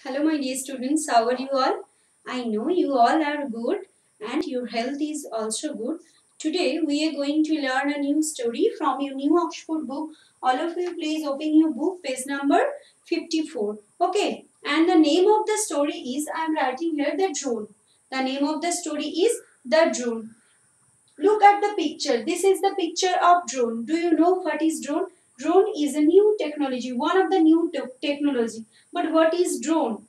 Hello my dear students, how are you all? I know you all are good and your health is also good. Today we are going to learn a new story from your new Oxford book. All of you please open your book page number 54. Okay, and the name of the story is, I am writing here, The Drone. The name of the story is The Drone. Look at the picture. This is the picture of drone. Do you know what is drone? Drone is a new technology, one of the new technology. But what is drone?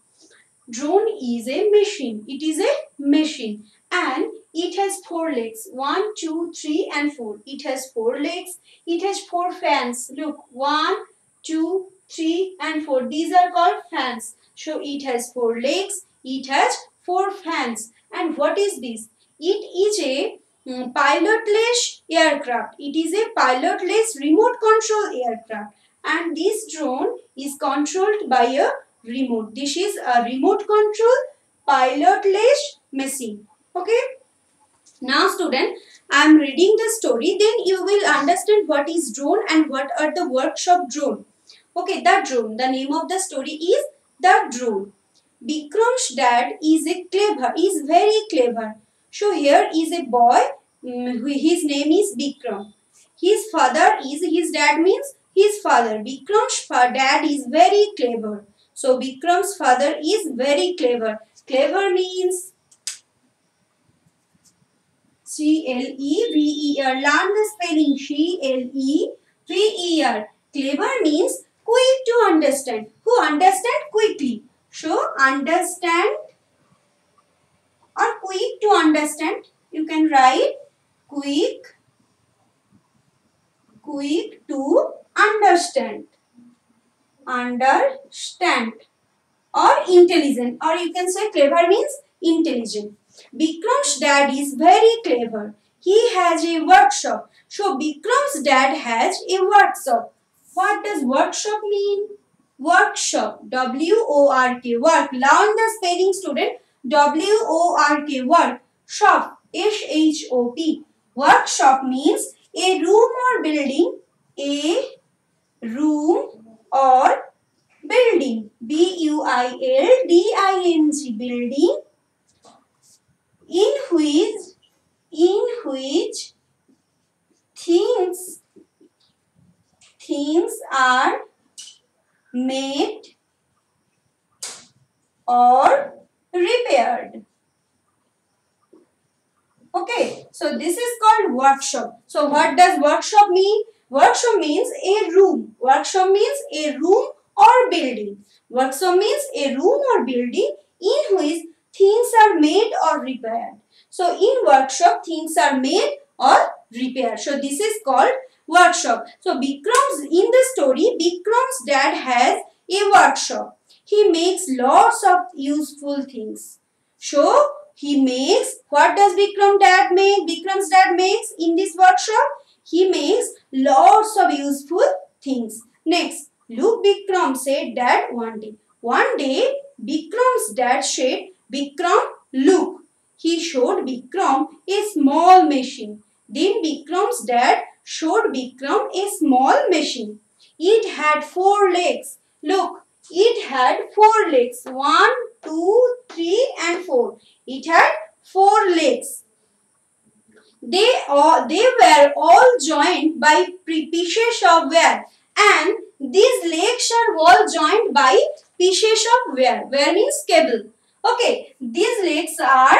Drone is a machine. It is a machine and it has four legs. 1, 2, 3 and 4. It has four legs. It has four fans. Look, 1, 2, 3 and 4. These are called fans. So it has four legs. It has four fans. And what is this? It is a pilotless aircraft. It is a pilotless remote control aircraft. And this drone is controlled by a remote. This is a remote control pilotless machine. Okay. Now student, I am reading the story. Then you will understand what is drone and what are the works of drone. Okay, the drone. The name of the story is The Drone. Bikram's dad is very clever. So here is a boy. His name is Bikram. His dad means his father. Bikram's dad is very clever. So Bikram's father is very clever. Clever means C-L-E-V-E-R. Learn the spelling. C-L-E-V-E-R. Clever means quick to understand. Who understand quickly. So understand or quick to understand. You can write quick to understand. Understand. Or intelligent. Or you can say clever means intelligent. Bikram's dad is very clever. He has a workshop. So Bikram's dad has a workshop. What does workshop mean? Workshop. W-O-R-K. Work. Learn the spelling student. W-O-R-K. Work. Shop. S-H-O-P. Workshop means a room or building. A room or building. B-U-I-L-D-I-N-G. Building in which things are made or repaired. Okay, so this is called workshop. So what does workshop mean? Workshop means a room. Workshop means a room or building. Workshop means a room or building in which things are made or repaired. So in workshop things are made or repaired. So this is called workshop. So in the story, Bikram's dad has a workshop. He makes lots of useful things. So he makes, what does Bikram's dad make? Bikram's dad makes in this workshop? He makes lots of useful things. Next, look, Bikram said dad one day. One day, Bikram's dad said, Bikram, look. He showed Bikram a small machine. Then Bikram's dad showed Bikram a small machine. It had four legs. Look, it had four legs. 1, 2, 3 and 4. It had four legs. They were all joined by pieces of wire, and these legs are all joined by pieces of wire. Wire means cable. Okay, these legs are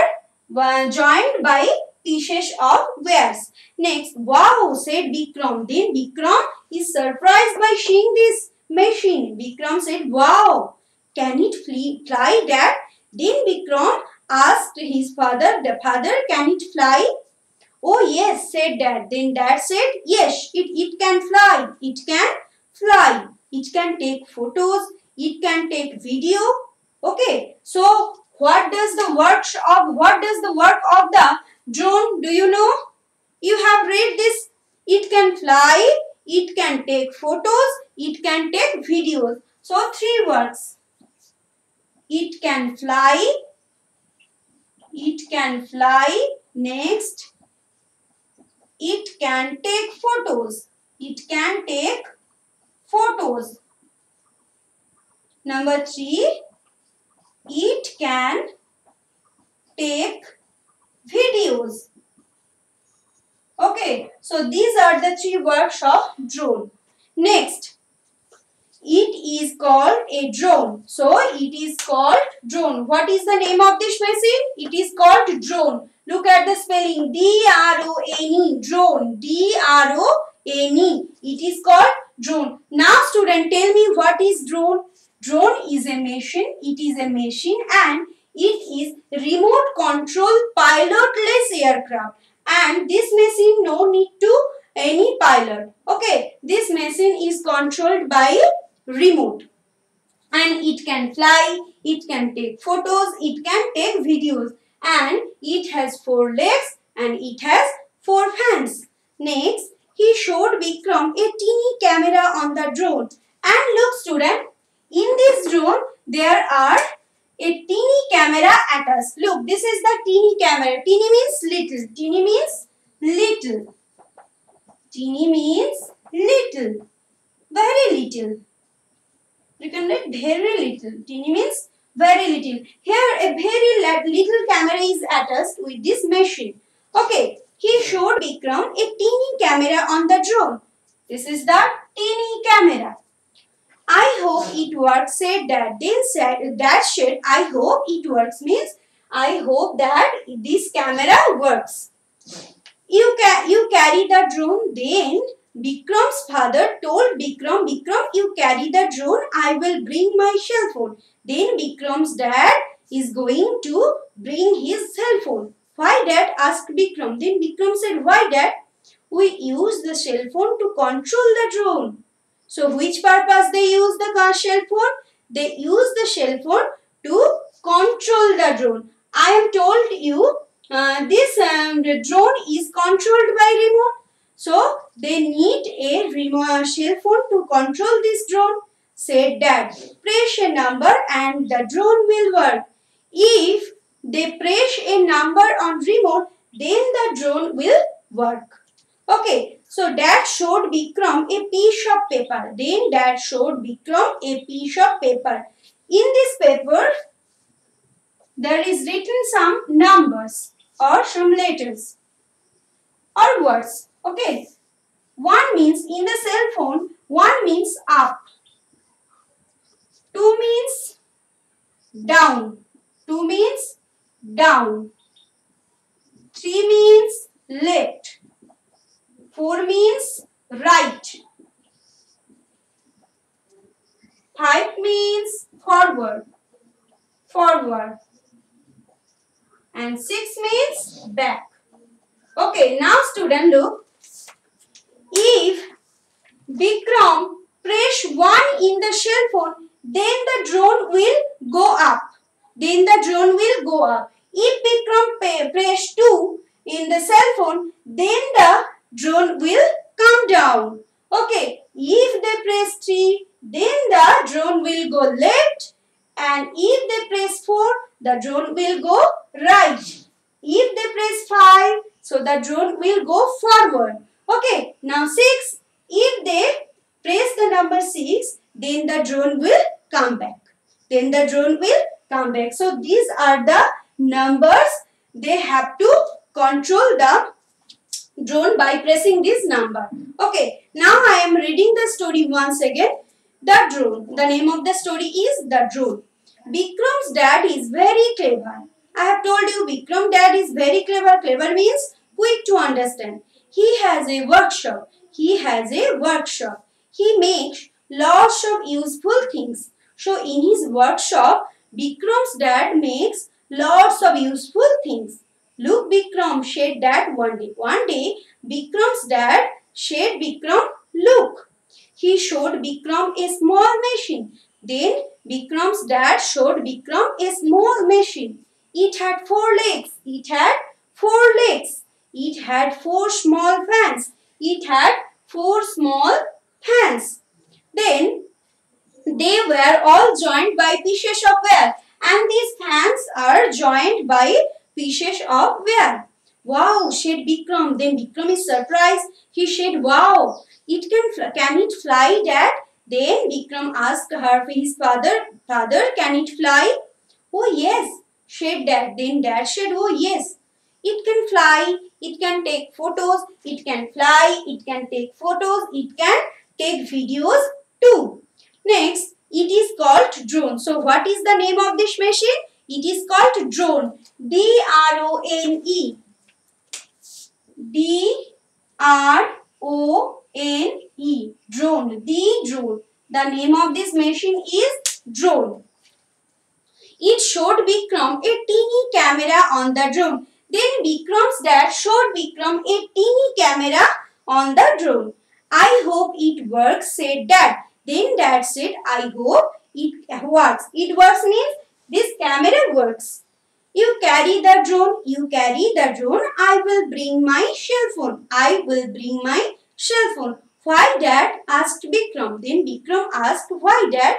joined by pieces of wires. Next, wow, said Bikram. Then Bikram is surprised by seeing this machine. Bikram said, wow, can it fly, Dad? Then Bikram asked his father, can it fly? Oh yes, said Dad. Then Dad said, yes, it can fly. It can fly. It can take photos. It can take video. Okay. So what does the work of the drone? Do you know? You have read this. It can fly. It can take photos. It can take videos. So three words. It can fly. It can fly. Next. It can take photos. It can take photos. Number 3. can take videos. Okay, so these are the three words of drone. Next, it is called a drone. So it is called drone. What is the name of this machine? It is called drone. Look at the spelling, D-R-O-N-E, drone, D-R-O-N-E. It is called drone. Now student, tell me what is drone? Drone is a machine. It is a machine and it is remote control pilotless aircraft. And this machine no need to any pilot. Okay, this machine is controlled by remote and it can fly, it can take photos, it can take videos and it has 4 legs and it has 4 hands. Next, he showed Vikram a teeny camera on the drone and look student, in this drone there are a teeny camera at us. Look, this is the teeny camera. Teeny means little. Teeny means little. Teeny means little. Very little. You can write very little. Teeny means very little. Here a very little camera is at us with this machine. Okay. He showed Vikram a teeny camera on the drone. This is the teeny camera. I hope it works, said Dad. Then Dad said, I hope it works means I hope that this camera works. You carry the drone. Then Vikram's father told Vikram, you carry the drone, I will bring my cell phone. Then Vikram's dad is going to bring his cell phone. Why Dad? Asked Vikram. Then Vikram said, why Dad? We use the cell phone to control the drone. So which purpose they use the cell phone? They use the cell phone to control the drone. I am told you the drone is controlled by remote. So they need a remote cell phone to control this drone. Said Dad, press a number and the drone will work. If they press a number on remote, then the drone will work. Okay, so Dad showed Vikram a piece of paper. Then Dad showed Vikram a piece of paper. In this paper, there is written some numbers or some letters or words. Okay, 1 means in the cell phone, 1 means up. 2 means down. 2 means down. 3 means left. 4 means right. 5 means forward. Forward. And 6 means back. Okay, now student look. If Vikram press 1 in the cell phone, then the drone will go up. Then the drone will go up. If Vikram press 2 in the cell phone, then the drone will come down. Okay, if they press 3, then the drone will go left. And if they press 4, the drone will go right. If they press 5, so the drone will go forward. Okay, now 6, if they press the number 6, then the drone will come back. Then the drone will come back. So these are the numbers. They have to control the drone by pressing this number. Okay, now I am reading the story once again. The drone. The name of the story is The Drone. Vikram's dad is very clever. I have told you Vikram dad is very clever. Clever means quick to understand. He has a workshop. He has a workshop. He makes lots of useful things. So in his workshop, Vikram's dad makes lots of useful things. Look, Vikram, said dad one day. One day, Vikram's dad said Vikram, look. He showed Vikram a small machine. Then Vikram's dad showed Vikram a small machine. It had 4 legs. It had 4 legs. It had 4 small fans. It had 4 small fans. Then they were all joined by pieces of wire. And these fans are joined by pieces of wire. Wow, said Vikram. Then Vikram is surprised. He said, wow, can it fly, Dad? Then Vikram asked his father, can it fly? Oh yes, said Dad. Then Dad said, oh yes. It can fly, it can take photos, it can fly, it can take photos, it can take videos too. Next, it is called drone. So what is the name of this machine? It is called drone. D-R-O-N-E. D-R-O-N-E. Drone. The drone. The name of this machine is drone. It showed Vikram a teeny camera on the drone. Then Vikram's dad showed Vikram a teeny camera on the drone. I hope it works, said Dad. Then Dad said, I hope it works. It works means this camera works. You carry the drone, you carry the drone. I will bring my cell phone. I will bring my cell phone. Why, Dad? Asked Vikram. Then Vikram asked, why, Dad?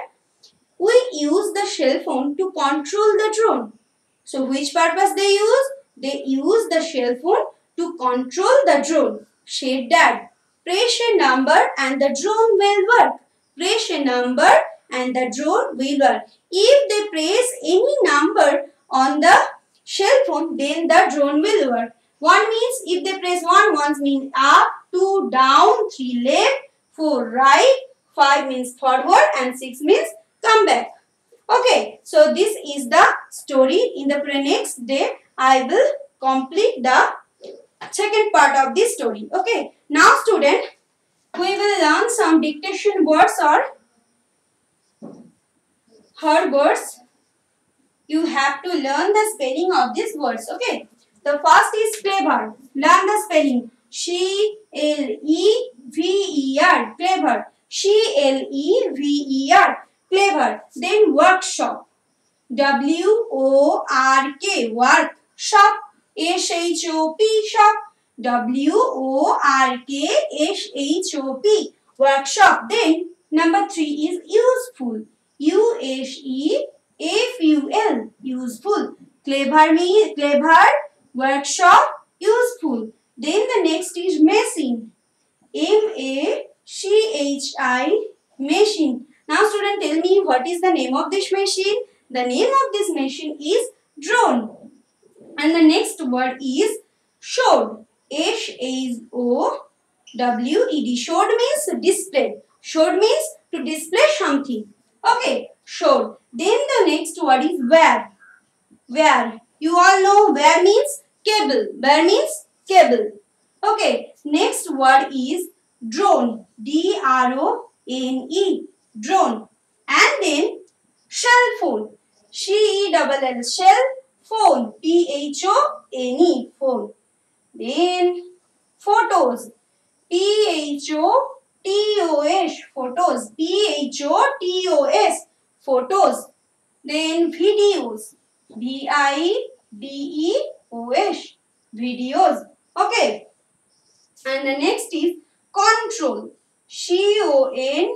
We use the cell phone to control the drone. So which purpose they use? They use the cell phone to control the drone. Said Dad. Press a number and the drone will work. Press a number and the drone will work. If they press any number on the cell phone, then the drone will work. 1 means if they press 1 means up, 2 down, 3 left, 4 right, 5 means forward and 6 means come back. Okay, so this is the story. In the next day, I will complete the second part of this story. Okay, now student, we will learn some dictation words or her words. You have to learn the spelling of these words. Okay, the first is clever. Learn the spelling. C-L-E-V-E-R. Clever. C-L-E-V-E-R. Clever. Then workshop. W-O-R-K. Work. Shop. S-H-O-P. Shop. W-O-R-K-S-H-O-P. Workshop. Then number 3 is useful. U-S-E-F-U-L. Useful. Clever means clever. Workshop. Useful. Then the next is machine. M-A-C-H-I. Machine. Now student, tell me what is the name of this machine? The name of this machine is drone. And the next word is showed. S-H-O-W-E-D. Showed means displayed. Showed means to display something. Okay, showed. Then the next word is where. Where. You all know where means cable. Where means cable. Okay, next word is drone. D-R-O-N-E. Drone. And then cell phone. C-E-L-L. Cell phone. P-H-O-N-E. Phone. Then photos. P-H-O-T-O-S. Photos. P-H-O-T-O-S. Photos. Then videos. V-I-D-E-O-S. Videos. Okay. And the next is control. C-O-N-T-R-O-L.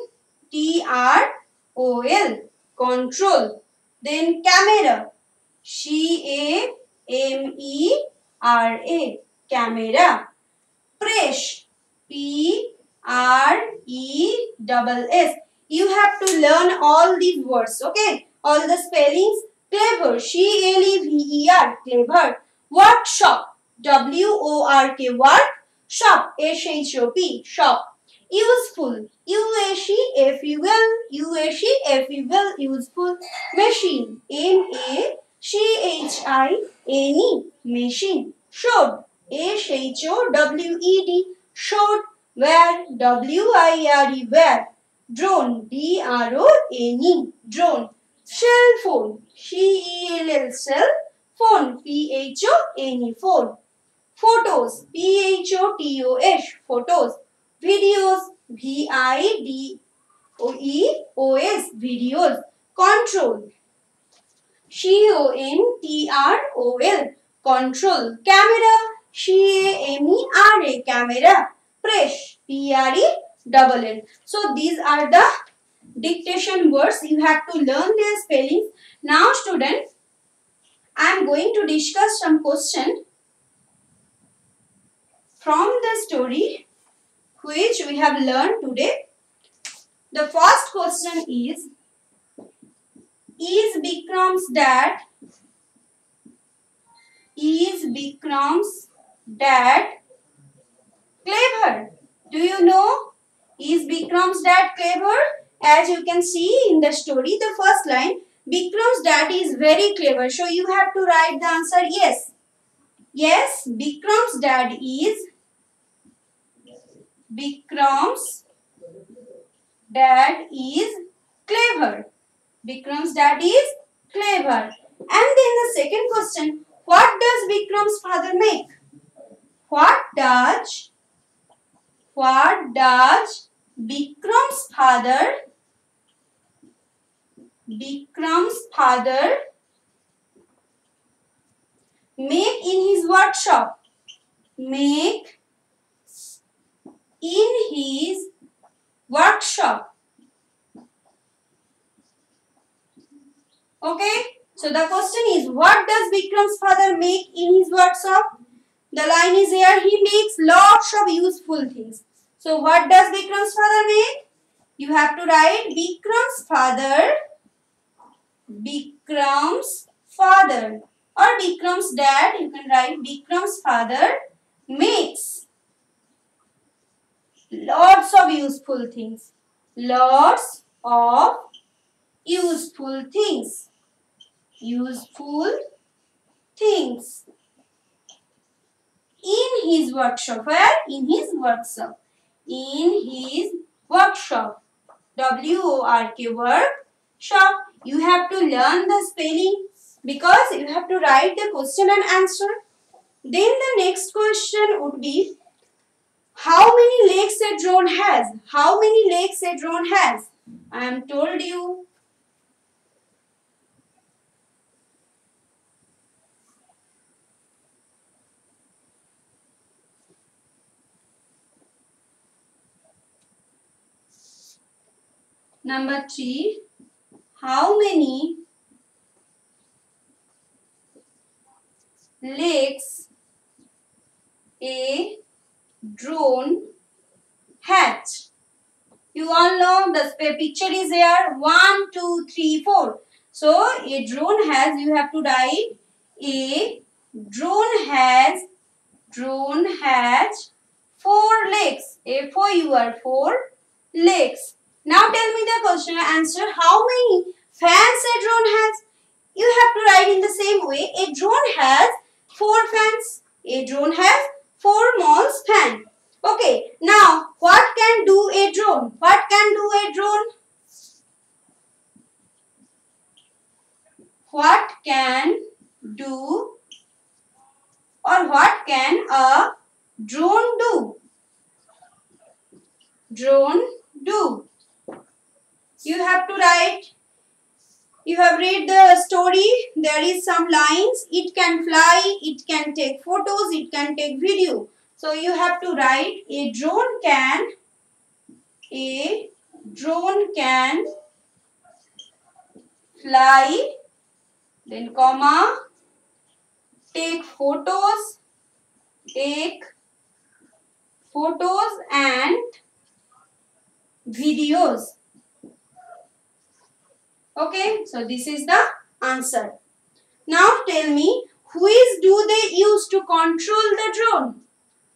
Control. Then camera. C-A-M-E-R-A. Camera. Press. P-R-E-S-S. You have to learn all these words. Okay. All the spellings. Clever. C-L-E-V-E-R. Clever. Workshop. W-O-R-K. Work. Shop. S-H-O-P. Shop. Useful. U-S-E-F-U-L. U-S-E-F-U-L. Useful. Machine. M-A-C-H-I-N-E. Machine. Showed. S-H-O-W-E-D. Showed. Where. W-I-R-E. Where. Drone. D-R-O-N-E. Drone. Cell phone. C-E-L-L. Cell phone. P-H-O-N-E. Phone. Photos. P-H-O-T-O-S. Photos. Videos. V-I-D-O-E-O-S. Videos. Control. C-O-N-T-R-O-L. Control. Camera. C-A-M-E-R-A. Camera. Press. P-R-E-S-S. So these are the dictation words. You have to learn their spellings. Now student, I am going to discuss some question from the story which we have learned today. The first question is, Is Bikram's dad? Is Bikram's dad clever? Do you know? Is Bikram's dad clever? As you can see in the story, the first line, Bikram's dad is very clever. So you have to write the answer yes. Yes, Bikram's dad is clever. Bikram's dad is clever. And then the second question, what does Bikram's father make? What does Bikram's father make in his workshop? Make in his workshop. Okay. So the question is, what does Bikram's father make in his workshop? The line is here, he makes lots of useful things. So what does Bikram's father make? You have to write Bikram's father or Bikram's dad. You can write Bikram's father makes lots of useful things. Lots of useful things. Useful things. In his workshop. Where? In his workshop. In his workshop. W-O-R-K, workshop. You have to learn the spelling because you have to write the question and answer. Then the next question would be, how many legs a drone has? How many legs a drone has? I am told you. Number 3, how many legs a drone has? You all know the picture is here, 1, 2, 3, 4. So a drone has, you have to write a drone has 4 legs. A for your 4 legs. Now tell me the question and answer. How many fans a drone has? You have to write in the same way. A drone has 4 fans. A drone has 4 Mole's fan. Okay. Now what can do a drone? What can do a drone? What can do or what can a drone do? Drone do. You have to write, you have read the story, there is some lines, it can fly, it can take photos, it can take video. So you have to write a drone can fly, then comma, take photos and videos. Okay, so this is the answer. Now tell me, who is do they use to control the drone?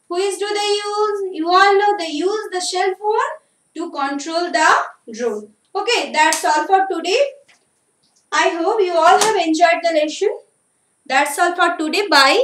Who is do they use? You all know they use the cell phone to control the drone. Okay, that's all for today. I hope you all have enjoyed the lesson. That's all for today. Bye.